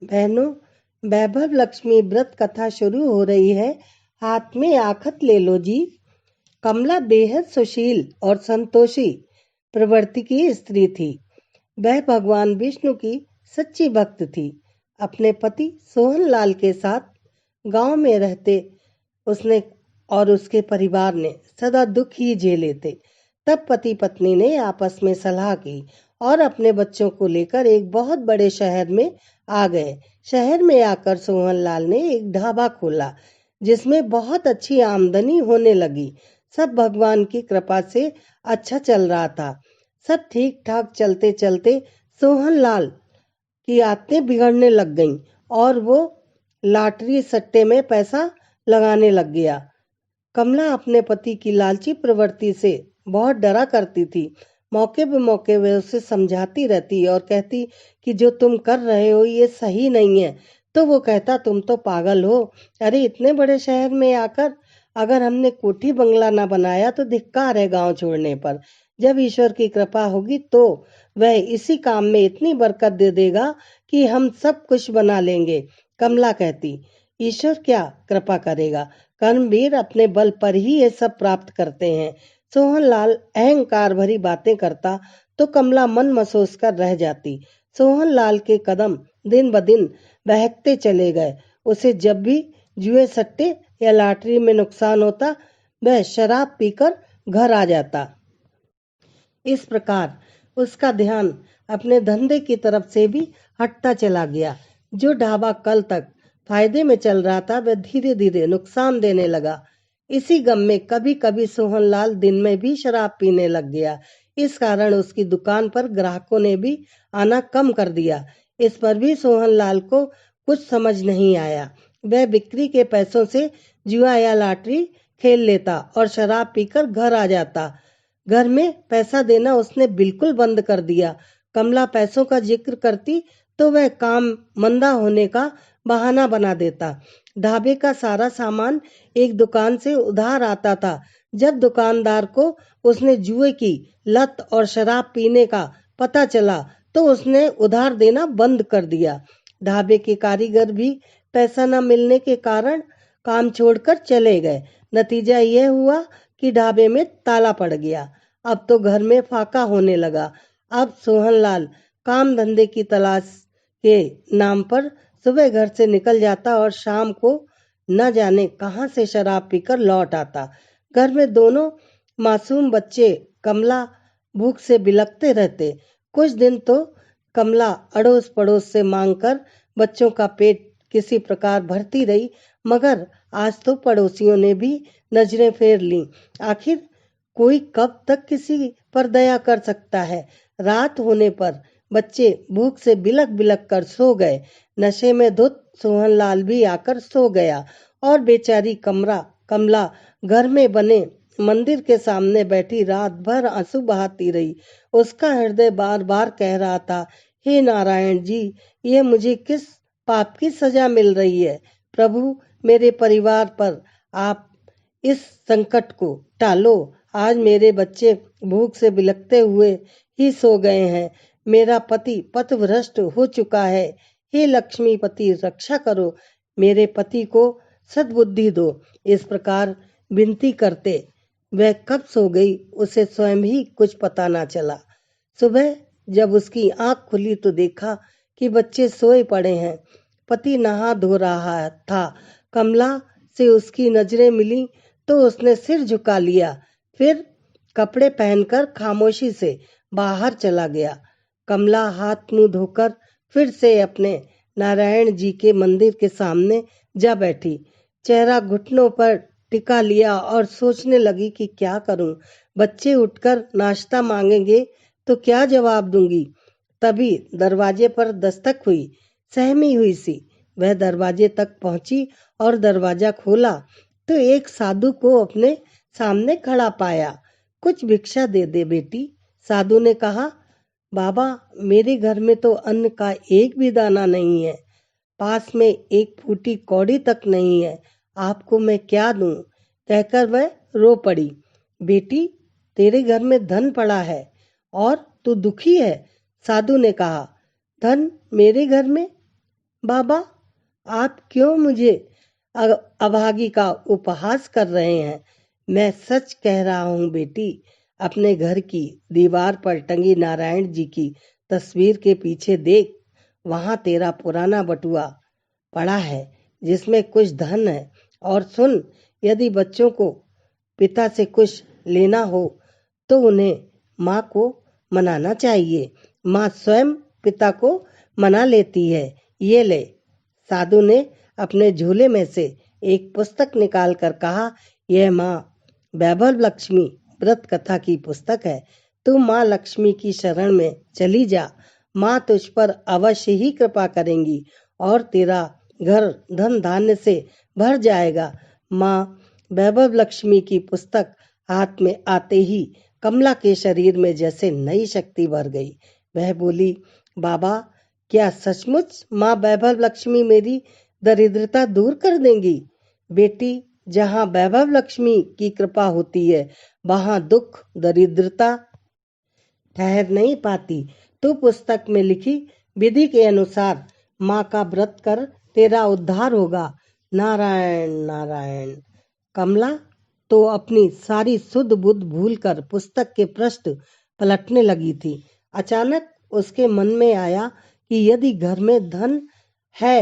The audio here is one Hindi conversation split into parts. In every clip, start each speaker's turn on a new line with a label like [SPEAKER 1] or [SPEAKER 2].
[SPEAKER 1] बहनों, वैभव लक्ष्मी व्रत कथा शुरू हो रही है। हाथ में आखत ले लो जी। कमला बेहद सुशील और संतोषी प्रवृत्ति की स्त्री थी। वह भगवान विष्णु की सच्ची भक्त थी। अपने पति सोहन लाल के साथ गांव में रहते उसने और उसके परिवार ने सदा दुख ही झेले थे। तब पति पत्नी ने आपस में सलाह की और अपने बच्चों को लेकर एक बहुत बड़े शहर में आ गए। शहर में आकर सोहन लाल ने एक ढाबा खोला जिसमें बहुत अच्छी आमदनी होने लगी। सब भगवान की कृपा से अच्छा चल रहा था। सब ठीक ठाक चलते चलते सोहन लाल की आदतें बिगड़ने लग गईं और वो लॉटरी सट्टे में पैसा लगाने लग गया। कमला अपने पति की लालची प्रवृत्ति से बहुत डरा करती थी। मौके पे मौके वे उसे समझाती रहती और कहती कि जो तुम कर रहे हो ये सही नहीं है। तो वो कहता तुम तो पागल हो। अरे इतने बड़े शहर में आकर अगर हमने कोठी बंगला ना बनाया तो धिक्कार है गांव छोड़ने पर। जब ईश्वर की कृपा होगी तो वह इसी काम में इतनी बरकत दे देगा कि हम सब कुछ बना लेंगे। कमला कहती ईश्वर क्या कृपा करेगा, कर्मवीर अपने बल पर ही ये सब प्राप्त करते हैं। सोहनलाल अहंकार भरी बातें करता तो कमला मन महसूस कर रह जाती। सोहनलाल के कदम दिन ब दिन बहकते चले गए। उसे जब भी जुए सट्टे या लॉटरी में नुकसान होता वह शराब पीकर घर आ जाता। इस प्रकार उसका ध्यान अपने धंधे की तरफ से भी हटता चला गया। जो ढाबा कल तक फायदे में चल रहा था वह धीरे धीरे नुकसान देने लगा। इसी गम में कभी कभी सोहनलाल दिन में भी शराब पीने लग गया। इस कारण उसकी दुकान पर ग्राहकों ने भी आना कम कर दिया। इस पर भी सोहनलाल को कुछ समझ नहीं आया। वह बिक्री के पैसों से जुआ या लॉटरी खेल लेता और शराब पीकर घर आ जाता। घर में पैसा देना उसने बिल्कुल बंद कर दिया। कमला पैसों का जिक्र करती तो वह काम मंदा होने का बहाना बना देता। ढाबे का सारा सामान एक दुकान से उधार आता था। जब दुकानदार को उसने जुए की लत और शराब पीने का पता चला तो उसने उधार देना बंद कर दिया। ढाबे के कारीगर भी पैसा न मिलने के कारण काम छोड़कर चले गए। नतीजा यह हुआ कि ढाबे में ताला पड़ गया। अब तो घर में फाका होने लगा। अब सोहनलाल काम धंधे की तलाश के नाम पर सुबह घर से निकल जाता और शाम को न जाने कहां से शराब पीकर लौट आता। घर में दोनों मासूम बच्चे कमला भूख से बिलखते रहते। कुछ दिन तो कमला अड़ोस पड़ोस से मांगकर बच्चों का पेट किसी प्रकार भरती रही, मगर आज तो पड़ोसियों ने भी नजरें फेर लीं। आखिर कोई कब तक किसी पर दया कर सकता है। रात होने पर बच्चे भूख से बिलख बिलख कर सो गए। नशे में धुत सोहनलाल भी आकर सो गया और बेचारी कमला घर में बने मंदिर के सामने बैठी रात भर आंसू बहाती रही। उसका हृदय बार बार कह रहा था, हे नारायण जी, ये मुझे किस पाप की सजा मिल रही है। प्रभु, मेरे परिवार पर आप इस संकट को टालो। आज मेरे बच्चे भूख से बिलखते हुए ही सो गए हैं। मेरा पति पथभ्रष्ट हो चुका है। हे लक्ष्मीपति, रक्षा करो। मेरे पति को सद्बुद्धि दो। इस प्रकार विनती करते वह कब सो गई उसे स्वयं ही कुछ पता ना चला। सुबह जब उसकी आंख खुली तो देखा कि बच्चे सोए पड़े हैं। पति नहा धो रहा था। कमला से उसकी नजरें मिली तो उसने सिर झुका लिया, फिर कपड़े पहनकर खामोशी से बाहर चला गया। कमला हाथ मुंह धोकर फिर से अपने नारायण जी के मंदिर के सामने जा बैठी। चेहरा घुटनों पर टिका लिया और सोचने लगी कि क्या करूं। बच्चे उठकर नाश्ता मांगेंगे तो क्या जवाब दूंगी। तभी दरवाजे पर दस्तक हुई। सहमी हुई सी वह दरवाजे तक पहुंची और दरवाजा खोला तो एक साधु को अपने सामने खड़ा पाया। कुछ भिक्षा दे दे बेटी, साधु ने कहा। बाबा, मेरे घर में तो अन्न का एक भी दाना नहीं है। पास में एक फूटी कौड़ी तक नहीं है। आपको मैं क्या दूं? कहकर वह रो पड़ी। बेटी, तेरे घर में धन पड़ा है और तू दुखी है, साधु ने कहा। धन मेरे घर में? बाबा, आप क्यों मुझे अभागी का उपहास कर रहे हैं? मैं सच कह रहा हूँ बेटी। अपने घर की दीवार पर टंगी नारायण जी की तस्वीर के पीछे देख, वहां तेरा पुराना बटुआ पड़ा है जिसमें कुछ धन है। और सुन, यदि बच्चों को पिता से कुछ लेना हो तो उन्हें माँ को मनाना चाहिए। माँ स्वयं पिता को मना लेती है। ये ले। साधु ने अपने झोले में से एक पुस्तक निकालकर कहा, यह माँ वैभव लक्ष्मी व्रत कथा की पुस्तक है। तू माँ लक्ष्मी की शरण में चली जा। माँ तुझ पर अवश्य ही कृपा करेंगी और तेरा घर धन धान्य से भर जाएगा। माँ वैभव लक्ष्मी की पुस्तक हाथ में आते ही कमला के शरीर में जैसे नई शक्ति भर गई। वह बोली, बाबा, क्या सचमुच माँ वैभव लक्ष्मी मेरी दरिद्रता दूर कर देंगी? बेटी, जहाँ वैभव लक्ष्मी की कृपा होती है वहाँ दुख दरिद्रता ठहर नहीं पाती। तू पुस्तक में लिखी विधि के अनुसार माँ का व्रत कर, तेरा उद्धार होगा। नारायण नारायण। कमला तो अपनी सारी सुध बुध भूलकर पुस्तक के पृष्ठ पलटने लगी थी। अचानक उसके मन में आया कि यदि घर में धन है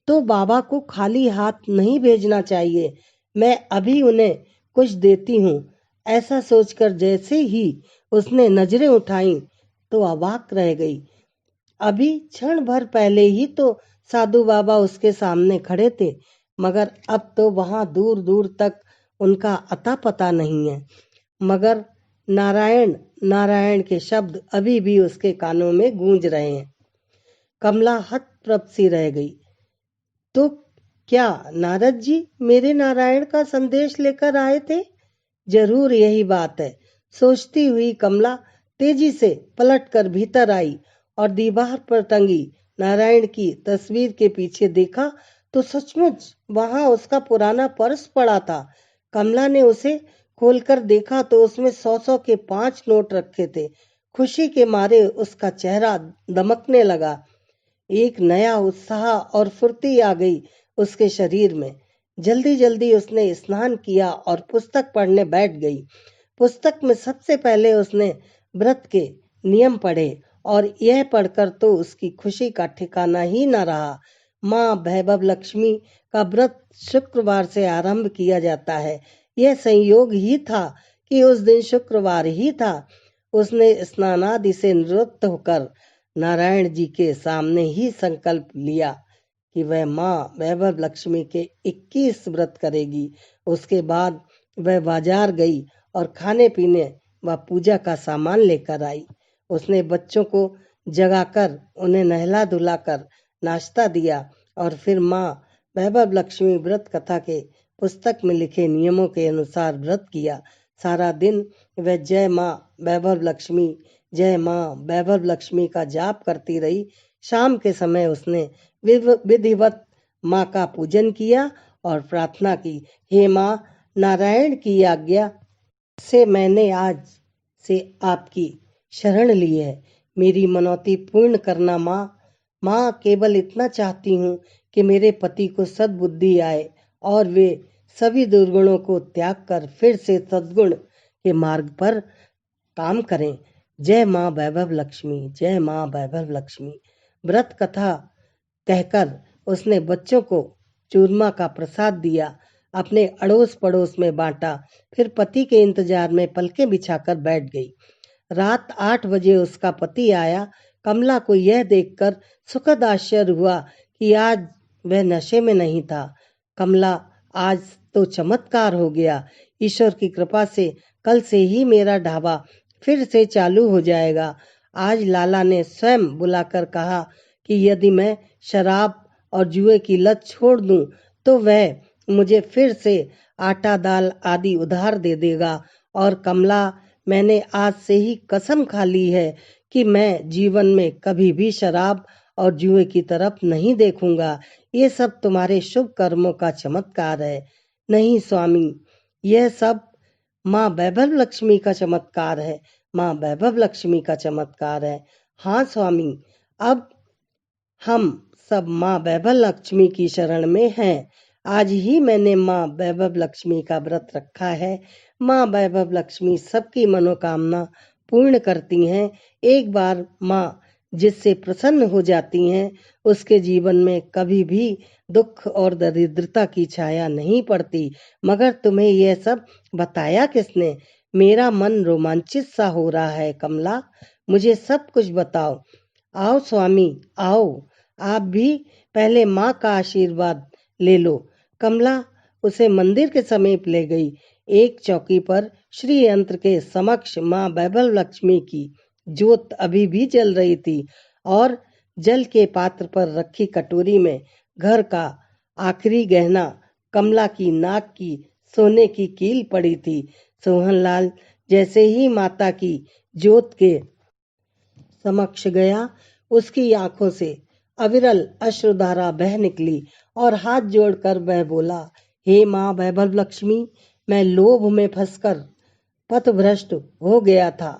[SPEAKER 1] तो बाबा को खाली हाथ नहीं भेजना चाहिए। मैं अभी उन्हें कुछ देती हूँ। ऐसा सोचकर जैसे ही उसने नजरें उठाई तो अवाक रह गई। अभी क्षण भर पहले ही तो साधु बाबा उसके सामने खड़े थे, मगर अब तो वहां दूर दूर तक उनका अता पता नहीं है। मगर नारायण नारायण के शब्द अभी भी उसके कानों में गूंज रहे हैं। कमला हतप्रभ सी रह गई। तो क्या नारद जी मेरे नारायण का संदेश लेकर आए थे? जरूर यही बात है, सोचती हुई कमला तेजी से पलटकर भीतर आई और दीवार पर टंगी नारायण की तस्वीर के पीछे देखा तो सचमुच वहां उसका पुराना पर्स पड़ा था। कमला ने उसे खोलकर देखा तो उसमें 100 के 5 नोट रखे थे। खुशी के मारे उसका चेहरा दमकने लगा। एक नया उत्साह और फुर्ती आ गई उसके शरीर में। जल्दी जल्दी उसने स्नान किया और पुस्तक पढ़ने बैठ गई। पुस्तक में सबसे पहले उसने व्रत के नियम पढ़े और यह पढ़कर तो उसकी खुशी का ठिकाना ही न रहा। माँ वैभव लक्ष्मी का व्रत शुक्रवार से आरंभ किया जाता है। यह संयोग ही था कि उस दिन शुक्रवार ही था। उसने स्नानादि से निवृत्त होकर नारायण जी के सामने ही संकल्प लिया कि वह माँ वैभव लक्ष्मी के 21 व्रत करेगी। उसके बाद वह बाजार गई और खाने पीने व पूजा का सामान लेकर आई। उसने बच्चों को जगाकर उन्हें नहला धुलाकर नाश्ता दिया और फिर माँ वैभव लक्ष्मी व्रत कथा के पुस्तक में लिखे नियमों के अनुसार व्रत किया। सारा दिन वह जय माँ वैभव लक्ष्मी, जय माँ वैभव लक्ष्मी का जाप करती रही। शाम के समय उसने विधिवत माँ का पूजन किया और प्रार्थना की, हे माँ, नारायण की आज्ञा से मैंने आज से आपकी शरण ली है। मेरी मनौती पूर्ण करना माँ। माँ, केवल इतना चाहती हूँ कि मेरे पति को सद्बुद्धि आए और वे सभी दुर्गुणों को त्याग कर फिर से सद्गुण के मार्ग पर काम करें। जय माँ वैभव लक्ष्मी, जय माँ वैभव लक्ष्मी। व्रत कथा कहकर उसने बच्चों को चूरमा का प्रसाद दिया, अपने अड़ोस पड़ोस में बांटा, फिर पति के इंतजार में पलकें बिछाकर बैठ गई। रात 8 बजे उसका पति आया। कमला को यह देखकर सुखद आश्चर्य हुआ कि आज वह नशे में नहीं था। कमला, आज तो चमत्कार हो गया। ईश्वर की कृपा से कल से ही मेरा ढाबा फिर से चालू हो जाएगा। आज लाला ने स्वयं बुलाकर कहा कि यदि मैं शराब और जुए की लत छोड़ दूं तो वह मुझे फिर से आटा दाल आदि उधार दे देगा। और कमला, मैंने आज से ही कसम खा ली है कि मैं जीवन में कभी भी शराब और जुए की तरफ नहीं देखूंगा। ये सब तुम्हारे शुभ कर्मों का चमत्कार है। नहीं स्वामी, यह सब माँ वैभव लक्ष्मी का चमत्कार है। माँ वैभव लक्ष्मी का चमत्कार है। हाँ स्वामी, अब हम सब माँ वैभव लक्ष्मी की शरण में हैं। आज ही मैंने माँ वैभव लक्ष्मी का व्रत रखा है। माँ वैभव लक्ष्मी सबकी मनोकामना पूर्ण करती हैं। एक बार माँ जिससे प्रसन्न हो जाती हैं, उसके जीवन में कभी भी दुख और दरिद्रता की छाया नहीं पड़ती। मगर तुम्हें यह सब बताया किसने? मेरा मन रोमांचित सा हो रहा है कमला, मुझे सब कुछ बताओ। आओ स्वामी, आओ, आप भी पहले माँ का आशीर्वाद ले लो। कमला उसे मंदिर के समीप ले गई। एक चौकी पर श्री यंत्र के समक्ष माँ वैभव लक्ष्मी की ज्योत अभी भी जल रही थी और जल के पात्र पर रखी कटोरी में घर का आखिरी गहना, कमला की नाक की सोने की कील पड़ी थी। सोहनलाल जैसे ही माता की ज्योत के समक्ष गया, उसकी आंखों से अविरल अश्रुधारा बह निकली और हाथ जोड़कर वह बोला, हे माँ वैभव लक्ष्मी, मैं लोभ में फंसकर पथभ्रष्ट हो गया था।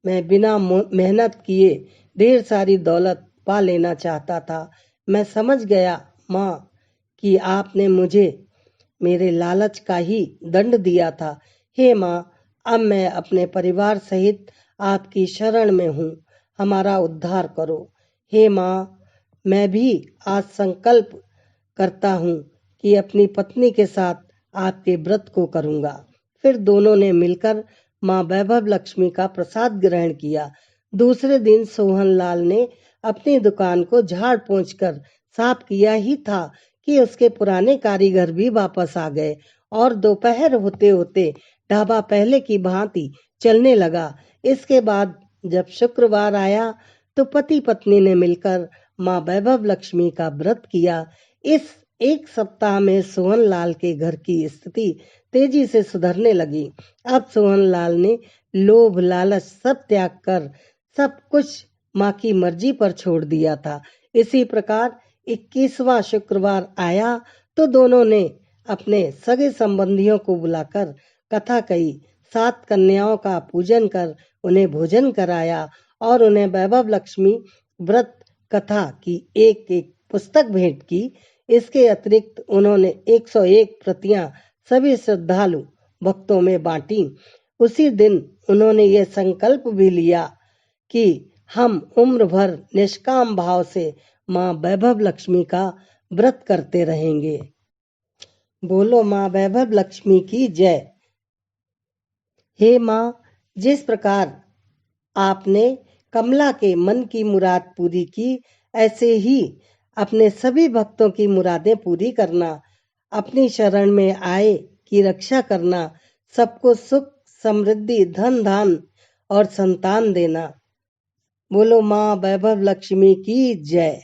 [SPEAKER 1] मैं बिना मेहनत किए ढेर सारी दौलत पा लेना चाहता था। मैं समझ गया माँ कि आपने मुझे मेरे लालच का ही दंड दिया था। हे माँ, अब मैं अपने परिवार सहित आपकी शरण में हूँ, हमारा उद्धार करो। हे माँ, मैं भी आज संकल्प करता हूँ कि अपनी पत्नी के साथ आपके व्रत को करूँगा। फिर दोनों ने मिलकर माँ वैभव लक्ष्मी का प्रसाद ग्रहण किया। दूसरे दिन सोहनलाल ने अपनी दुकान को झाड़ पोंछ कर साफ किया ही था कि उसके पुराने कारीगर भी वापस आ गए और दोपहर होते होते ढाबा पहले की भांति चलने लगा। इसके बाद जब शुक्रवार आया तो पति पत्नी ने मिलकर माँ वैभव लक्ष्मी का व्रत किया। इस एक सप्ताह में सोहनलाल के घर की स्थिति तेजी से सुधरने लगी। अब सोहनलाल ने लोभ लालच सब त्याग कर सब कुछ माँ की मर्जी पर छोड़ दिया था। इसी प्रकार 21वां शुक्रवार आया तो दोनों ने अपने सगे संबंधियों को बुलाकर कथा कही। 7 कन्याओं का पूजन कर उन्हें भोजन कराया और उन्हें वैभव लक्ष्मी व्रत कथा की एक एक पुस्तक भेंट की। इसके अतिरिक्त उन्होंने 101 प्रतियां सभी श्रद्धालु भक्तों में बांटी। उसी दिन उन्होंने ये संकल्प भी लिया कि हम उम्र भर निष्काम भाव से माँ वैभव लक्ष्मी का व्रत करते रहेंगे। बोलो माँ वैभव लक्ष्मी की जय। हे माँ, जिस प्रकार आपने कमला के मन की मुराद पूरी की, ऐसे ही अपने सभी भक्तों की मुरादें पूरी करना। अपनी शरण में आए की रक्षा करना। सबको सुख, समृद्धि, धन धान और संतान देना। बोलो माँ वैभव लक्ष्मी की जय।